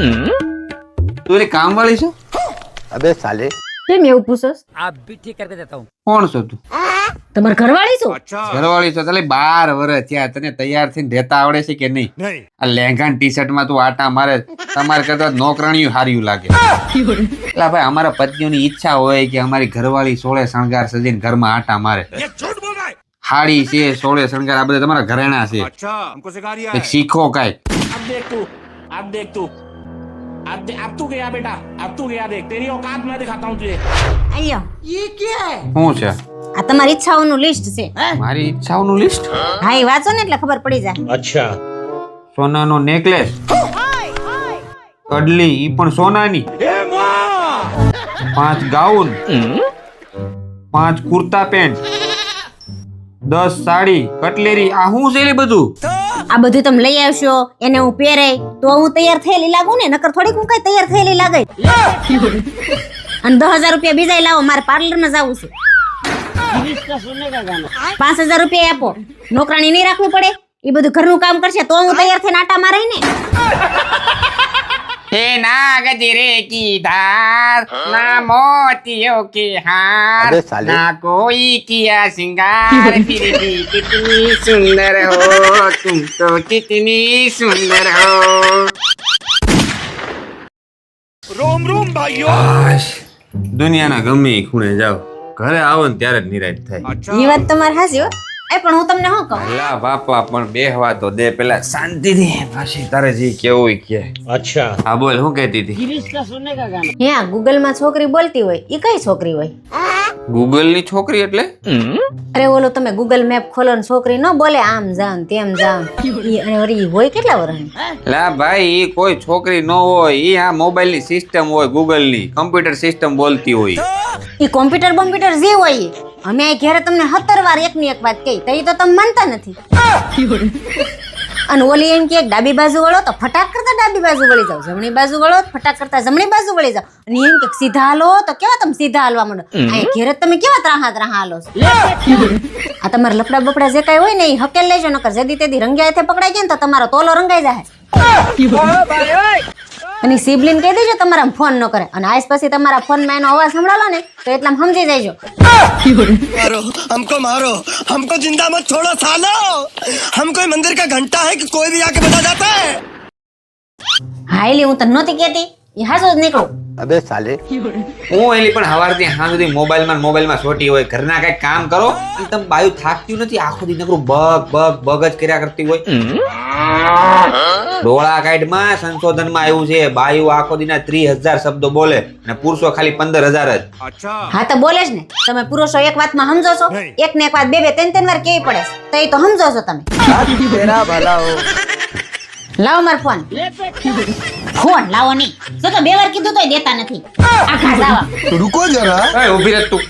તું એની કામ વાળી છો? अबे साले કેમ એવું પૂછોસ? आप भी ठीक करके देता हूँ। કોણ છો તું? તમાર ઘરવાળી છો? ઘરવાળી છો? ચાલે 12 વર્ષ થયા, તને તૈયાર થઈને રહેતા આવડે છે કે નહીં? આ લેંઘા ટી શર્ટ માં તું આટા મારે, તમારે કરતા નોકરાણીયું હાર્યું લાગે. એટલે ભાઈ અમારા પત્નીઓની ઈચ્છા હોય કે અમારી ઘરવાળી સોળે શણગાર સજીને ઘરમાં આટા મારે. હાડી છે, સોળે શણગાર, આ બધા તમારા ઘરેણા છે. કંઈક શીખો કાંઈક. अब तू गया बेटा, अब तू गया देख, तेरी औकात मैं दिखाता हूँ तुझे। આયો શું છે? આ તમારી ઈચ્છાઓનું લિસ્ટ છે. મારી ઈચ્છાઓનું લિસ્ટ? હા એ વાંચો ને એટલે ખબર પડી જાય. अच्छा સોનાનો નેકલેસ, કડલી ઈ પણ સોનાની, 5 gown, 5 kurta pant, 10 sari, cutlery, આ શું છે બધું? આ બધું તમે લઈ આવશો, એને હું પહેરે તો હું તૈયાર થયેલી લાગુ ને, નકર થોડીક હું કઈ તૈયાર થયેલી લાગે. અને 10,000 રૂપિયા બીજા લાવો, મારે પાર્લર માં જવું છે. 5,000 રૂપિયા આપો, નોકરાણી નહીં રાખવી પડે, એ બધું ઘરનું કામ કરશે તો હું તૈયાર થઈને આટા મારે ને. હે ના ગજરે કી ધાર, ના મોતિયો કે હાર, अबे साले ना कोई किया सिंगार, फिर भी कितनी सुंदर हो तुम, तो कितनी सुंदर हो. रोम रोम भाइयों। દુનિયાના ગમે એ ખૂણે જાઓ, ઘરે આવો ને ત્યારે જ નિરાશ થાય. એ વાત તમારી હાચી હો. પણ હું તમને શું કહું, અલા બાપા પણ બેહવા તો દે પેલા શાંતિથી, પછી તારે જે કેવું કે. अच्छा હા બોલ, શું કહેતી હતી? હે ગૂગલ માં છોકરી બોલતી હોય એ કઈ છોકરી હોય? ગૂગલ ની છોકરી એટલે? અરે ઓલો તમે ગૂગલ મેપ ખોલો ને છોકરી ન બોલે આમ જાવ ને તેમ જાવ, અને વળી ઈ હોય કેટલા વર્ષની? લા ભાઈ, ઈ કોઈ છોકરી ન હોય, ઈ આ મોબાઈલ ની સિસ્ટમ હોય, ગૂગલ ની કમ્પ્યુટર સિસ્ટમ બોલતી હોય. ઈ કોમ્પ્યુટર જે હોય ઈ. અમે આ ઘરે તમને 17 વાર એકની એક વાત કહી તો ઈ તો તમે માનતા નથી. અને ઓલી એમ કે ડાબી બાજુ વળો તો ફટાક કરતા ડાબી બાજુ વળી જાવ, જમણી બાજુ વળો તો ફટાક કરતા જમણી બાજુ વળી જાવ, અને એમ કે સીધા હાલો તો કેવા તમે સીધા હાલવા માંડો. આ ઘરે તમે કેવા ત્રાહા હાલો છો. આ તમારા લફડા બફડા જે કઈ હોય ને એ હકેલ લેજો, નકર જદી તેદી રંગ્યા હાથે પકડાઈ જાય ને તો તમારો તોલો રંગાઈ જાય. અને સિબલિન કહી દેજો તમારા ફોન ન કરે, અને આજ પછી તમારા ફોન માં એનો અવાજ સંભળાલો ને તો એટલા સમજી જાયજો. मारो हमको जिंदा मत छोड़ो सालो, हम कोई मंदिर का घंटा है कि कोई भी आके बजा जाता है. હા એલી હું તને નહોતી કહેતી, એ હાચો જ નીકળો. अबे साले હું એલી પણ હવારથી હાંજ સુધી મોબાઈલમાં સોટી હોય. ઘરના કઈ કામ કરો, ઈ તમે બાયું થાકતી નથી, આખો દી નકરું બગ જ કર્યા કરતી હોય. ડોળા કાઢમાં સંશોધનમાં આવ્યું છે, બાયું આખો દીના 30,000 શબ્દો બોલે અને પુરુષો ખાલી 15,000 જ. હા તો બોલે જ ને, તમે પુરુષો એક વાતમાં સમજો છો, એક ને એક વાત બે ત્રણ વાર કેવી પડે તો એ તો સમજો છો તમે. तेरा भला हो. લાવો મારો ફોન. ફોન લાવો નહીં, જો તો 2 વાર કીધું તોય દેતા નથી. આખા જાવા. रुको जरा. ઓય ઊભી રહે તું.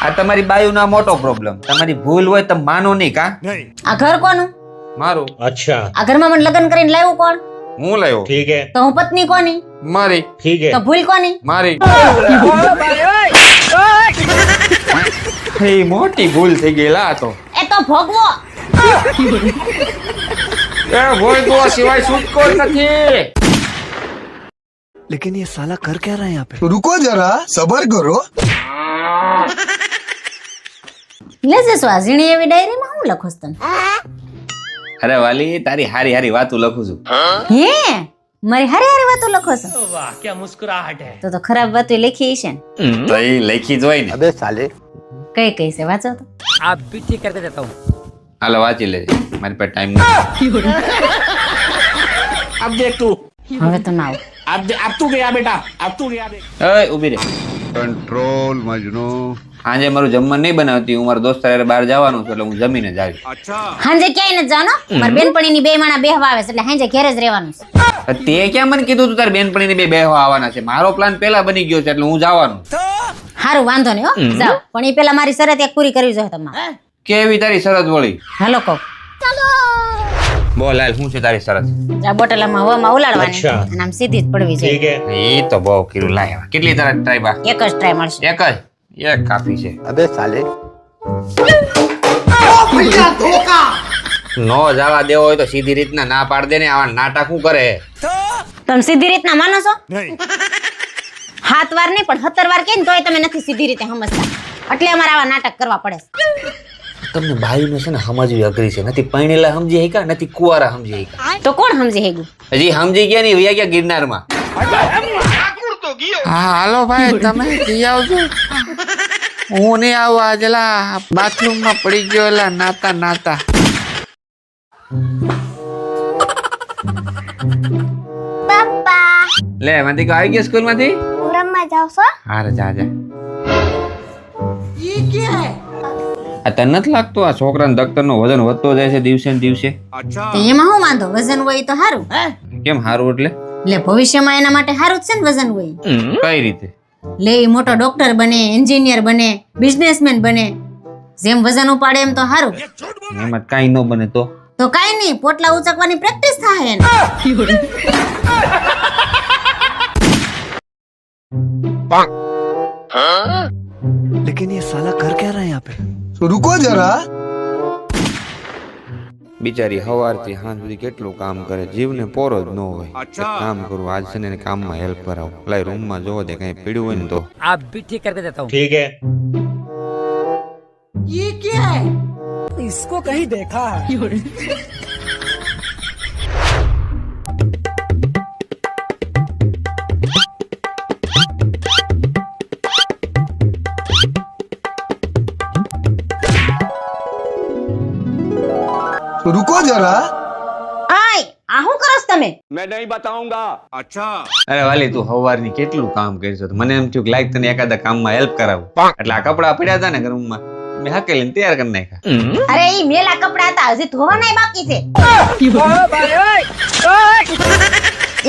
આ તમારી બાયુનો મોટો પ્રોબ્લેમ. તમારી ભૂલ હોય તો માનો નહીં કા? આ ઘર કોનું? મારું. अच्छा આ ઘરમાં મને લગ્ન કરીને લાવ્યું કોણ? હું લાવ્યો. ठीक है તો હું પત્ની કોની? મારી. ठीक તો है ભૂલ કોની? મારી. એ મોટી ભૂલ થઈ ગઈ લા તો. એ તો ભોગવો. એ ભોગવો સિવાય છૂટકો જ નથી. लेकिन ये साला कर क्या रहा है यहाँ पे? रुको जरा सबर करो. લેજે સ્વાઝીણી એવી ડાયરીમાં હું લખો છો તમે? અરે વાલી, તારી હારી હારી વાતો લખું છું. હે મારી હારી હારી વાતો લખો છો? वाह क्या मुस्कुराहट है। તો ખરાબ વાતો લખી છે ને? તો એ લખી જ હોય ને. अबे साले કઈ કઈ છે વાંચો તો. आप भी ठीक करके देता हूँ। હાલો વાંચી લેજે, મારી પાસે ટાઈમ નથી. अब देख तू, હવે તમે આવો. अब तू गया बेटा, अब तू गया देख। ઓય ઊભી રહે. कंट्रोल मजनू. આજે મારું જમવાનું નહીં બનાવતી, હું મારા દોસ્ત હારે બહાર જવાનું છું, એટલે હું જમીને જ આવી. હાંજે ક્યાંય નથી જવાનો, મારી બેનપણીની 2 માણા બેહવા આવે છે, એટલે હાંજે ઘરે જ રહેવાનું છે. તે ક્યાં મને કીધું તું તારી બેનપણીને બે બેહવા આવવાના છે? મારો પ્લાન પેલા બની ગયો છે, એટલે હું જવાનું. હારું વાંધો નહીં હો, જાઓ, પણ એ પેલા મારી શરત એક પૂરી કરવી જોઈએ તમારે. કેવી તારી શરત વળી? હાલો કહો. બોલ હાલ, શું છે તારી શરત? આ બોટલમાં હવામાં ઉલાડવાની અચ્છા. અને આમ સીધી જ પડવી ठीक જોઈએ. है એ તો બહુ કીધું. લાય કેટલી તારા ટ્રાય બા? એક જ ટ્રાય મળશે. એક જ? એક કાફી છે. अबे साले નો જવા દેવો હોય તો સીધી રીતના ના પાડ દે ને. આવા નાટક શું કરે? તમે સીધી રીતના માનો છો? 7 વાર નહીં પણ 17 વાર કે તોય તમે નથી સીધી રીતે સમજતા, એટલે અમારે આવા નાટક કરવા પડે છે. તમને બાયુને છે ને સમજવી અઘરી છે. નથી પૈણેલા સમજી હેકા, નથી કુંવારા સમજી હેકા. તો કોણ સમજી હેગું? હજી સમજી ગયા નહીં, વયા ગયા ગિરનારમાં. હા હાલો ભાઈ, તમે જઈ આવજો. હું નહીં આવું. આજલા બાથરૂમમાં પડી ગયો એલા નાતા નાતા. પપ્પા લે મંદી આવી ગયો સ્કૂલ માંથી? રમવા જાવ છો? હારે જા જા. આ તને નથી લાગતું આ છોકરાના દફતરનો વજન વધતો જાય છે દિવસે ને દિવસે? તો એમાં શું વાંધો? વજન હોય તો સારું. કેમ હારું એટલે? એટલે ભવિષ્યમાં એના માટે સારું જ છે ને વજન હોય. કઈ રીતે? લે ઈ મોટો ડોક્ટર બને, એન્જિનિયર બને, બિઝનેસમેન બને. જેમ વજન ઉપાડે એમ તો સારું. એમાં કઈ ન બને તો? તો કાઈ નહીં, પોટલા ઉચકવાની પ્રેક્ટિસ થાય એને. लेकिन ये साला कर क्या रहा है यहाँ पे? तो रुको जरा. બિચારી સવારથી સાંજ સુધી કેટલું કામ કરે, જીવને પોરો જ ન હોય. એક કામ કરું, આજ છે ને એને કામમાં હેલ્પ કરાવું. લાય રૂમમાં જોવો દે કઈ પીડ્યું હોય ને તો. आप भी ठीक करके देता हूँ। ठीक है. इसको कहीं देखा है? तो रुको जरा. આય આ શું કરો છો તમે? मैं नहीं बताऊंगा. अच्छा. અરે વાલી, તું સવારની કેટલું કામ કરશો? મને એમ થયું કે લાઈક તને એકાદા કામમાં હેલ્પ કરાવું. એટલે આ કપડા પડ્યા હતા ને રૂમમાં, મેં હકેલીને તૈયાર કરી નાખ્યા. અરે ઈ મેલા કપડા હતા, હજી ધોવાનાય બાકી છે.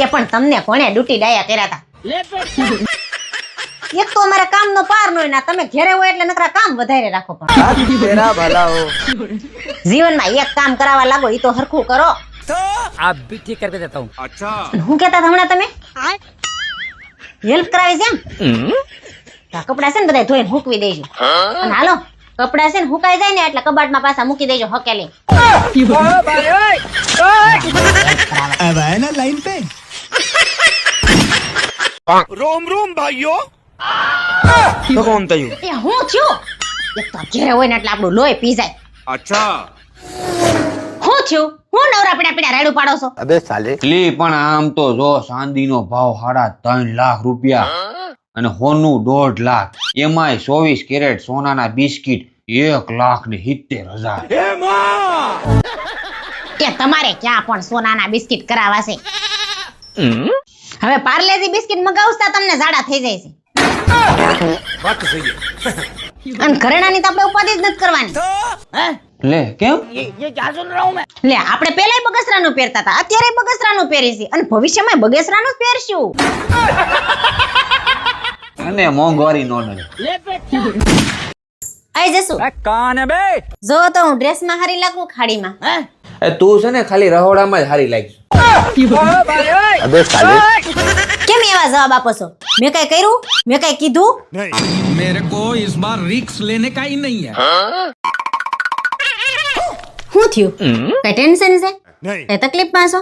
એ પણ તમને કોણે ડૂટી ડાયા કર્યા હતા? એક તો અમારા કામનો પાર ન હોય, ના તમે ઘરે હોય એટલે નકરા કામ વધારે રાખો. પણ तेरा भला हो. જીવનમાં એક કામ કરાવવા લાગો ઈ તો હરખું કરો. आप भी ठीक करके देता हूँ। अच्छा. હું કહેતા હતા હમણાં તમે હેલ્પ કરાવી છે એમ? તો આ કપડા છે ને બધા ધોઈને હૂકવી દેજો. અને હાલો કપડા છે ને હુકાઈ જાય ને એટલે કબાટમાં પાછા મૂકી દેજો હકેલી. अब है ना लाइन पे. रोम रोम भाइयों. तो कौन था એ હું છું? એક તો ઘરે હોય ને એટલે આપણું લોહી પી જાય. अच्छा. હું છું? હું નવરા પીડા પીડા રાડું પાડો છો? अबे साले. લી પણ આમ તો જો, ચાંદીનો ભાવ 3.5 લાખ રૂપિયા અને સોનું 1.5 લાખ, એમાંય 24 કેરેટ સોનાના બિસ્કિટ 1,70,000. કે તમારે ક્યાં પણ સોનાના બિસ્કિટ કરાવવા છે? હવે પાર્લેજી બિસ્કિટ મગાવતા તમને ઝાડા થઈ જાય છે. અને ઘરેણાની તો આપણે ઉપાધિ જ નથી કરવાની. લે કેમ? લે આપણે પેલાય બગસરાનું પહેરતા હતા, અત્યારે બગસરાનું પહેરીશું અને ભવિષ્યમાં બગસરાનું જ પહેરશું. અને મોંઘવારી નો નડે. આઈ જશું. कौन है बे? જો તો હું ડ્રેસમાં હારી લાગુ ખાડીમાં? એ તું છે ને ખાલી રહોડામાં જ હારી લાગીશ. अबे साले. કેમ એવા જવાબ આપો છો? મેં કઈ કર્યું? મેં કઈ કીધું? मेरे को इस बार रिक्स लेने का ही नहीं है। શું થયું? કઈ ટેન્શન છે? કઈ તકલીફમાં છો?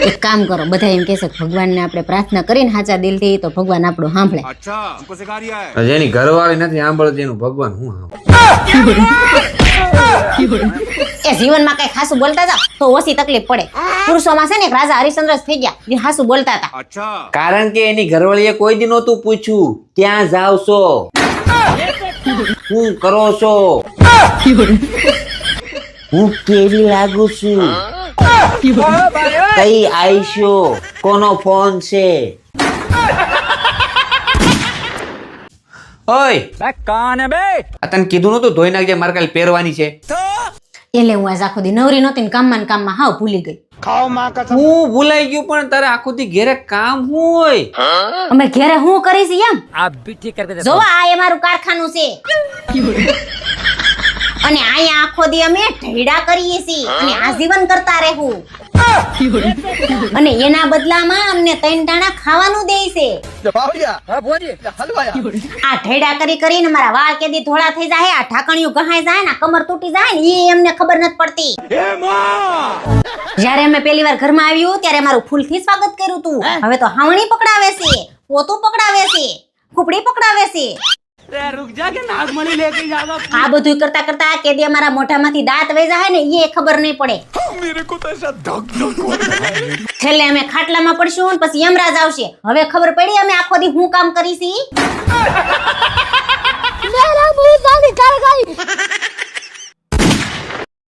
એક કામ કરો, બધા એમ કહેશે કે ભગવાનને આપણે પ્રાર્થના કરીને સાચા દિલથી તો ભગવાન આપણું સાંભળે. अच्छा. हमको सिखा रिया है. જેની ઘરવાળી નથી સાંભળતી એનું ભગવાન હું સાંભળે? એ જીવનમાં કઈ ખાસું બોલતા જાવ તો ઓછી તકલીફ પડે. પુરુષોમાં છે ને એક રાજા હરિશ્ચંદ્ર જ થઈ ગયા, જે ખાસું બોલતા હતા. अच्छा. કારણ કે એની ઘરવાળીએ કોઈ દી નહોતું પૂછ્યું ક્યાં જાવ છો, શું કરો છો, હું કેવી લાગુ છું, કઈ આઈશો, કોનો ફોન છે. ઓય कौन है बे? આ તને કીધું નતું ધોઈ નાખજે, મારે કાલે પહેરવાની છે. એટલે હું આજ આખો દી નવરી નહોતી ને કામમાં ને કામમાં હાવ ભૂલી ગઈ. હું ભૂલાઈ ગયું પણ તારે આખું દી ઘેરે કામ શું હોય? અમે ઘરે હું કરીશ એમ? आप भी ठीक करके देता જો हूँ। આ એ મારું કારખાનું છે. અને અહીંયા આખો દી અમે ઢેડા કરીએ છીએ અને આજીવન કરતા રહેવું અને એના બદલામાં અમને 3 ટાણા ખાવાનું દે છે આ ઢેડા કરી કરીને મારા વાળ કેદી ધોળા થઈ જાય, આ ઢાકણિયું ગહાઈ જાય ને કમર તૂટી જાય ને એ એમને ખબર નથી પડતી. જ્યારે અમે પહેલી વાર ઘરમાં આવ્યું ત્યારે મારું ફૂલથી સ્વાગત કર્યું તું. હવે તો હાવણી પકડાવે છે, પોતું પકડાવે છે, ખુપડી પકડાવે છે. આ બધું કરતા કરતા કેદી અમારા મોઢામાંથી દાંત વહી જાય ને એ ખબર નહીં પડે. છેલ્લે અમે ખાટલામાં પડશું ને પછી યમરાજ આવશે. હવે ખબર પડી અમે આખો દી હું કામ કરીશી.